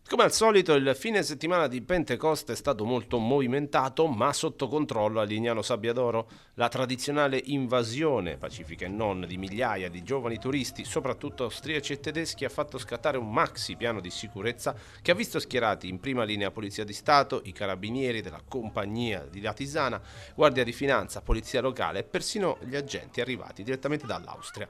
Come al solito il fine settimana di Pentecoste è stato molto movimentato, ma sotto controllo a Lignano Sabbiadoro. La tradizionale invasione, pacifica e non, di migliaia di giovani turisti, soprattutto austriaci e tedeschi, ha fatto scattare un maxi piano di sicurezza che ha visto schierati in prima linea Polizia di Stato, i carabinieri della compagnia di Latisana, Guardia di Finanza, Polizia Locale e persino gli agenti arrivati direttamente dall'Austria.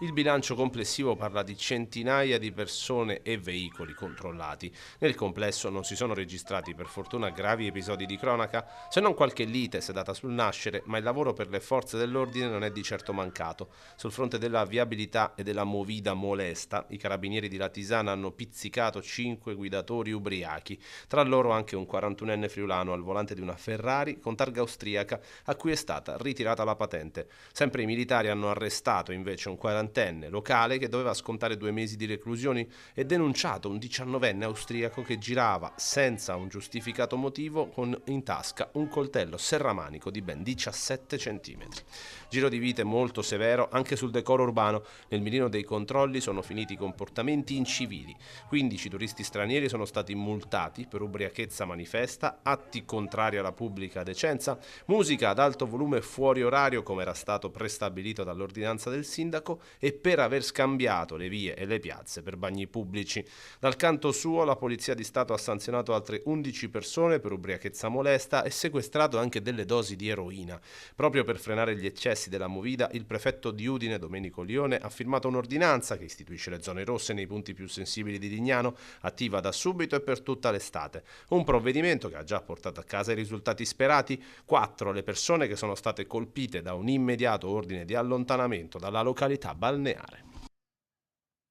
Il bilancio complessivo parla di centinaia di persone e veicoli controllati. Nel complesso non si sono registrati per fortuna gravi episodi di cronaca, se non qualche lite sedata sul nascere, ma il lavoro per le forze dell'ordine non è di certo mancato. Sul fronte della viabilità e della movida molesta, i carabinieri di Latisana hanno pizzicato 5 guidatori ubriachi, tra loro anche un 41enne friulano al volante di una Ferrari con targa austriaca a cui è stata ritirata la patente. Sempre i militari hanno arrestato invece un 40enne locale che doveva scontare 2 mesi di reclusione e denunciato un 19enne austriaco che girava senza un giustificato motivo con in tasca un coltello serramanico di ben 17 centimetri. Giro di vite molto severo anche sul decoro urbano. Nel mirino dei controlli sono finiti comportamenti incivili. 15 turisti stranieri sono stati multati per ubriachezza manifesta, atti contrari alla pubblica decenza, musica ad alto volume fuori orario come era stato prestabilito dall'ordinanza del sindaco e per aver scambiato le vie e le piazze per bagni pubblici. Dal canto suo la Polizia di Stato ha sanzionato altre 11 persone per ubriachezza molesta e sequestrato anche delle dosi di eroina. Proprio per frenare gli eccessi della movida, il prefetto di Udine, Domenico Lione, ha firmato un'ordinanza che istituisce le zone rosse nei punti più sensibili di Lignano, attiva da subito e per tutta l'estate. Un provvedimento che ha già portato a casa i risultati sperati: 4 le persone che sono state colpite da un immediato ordine di allontanamento dalla località balneare.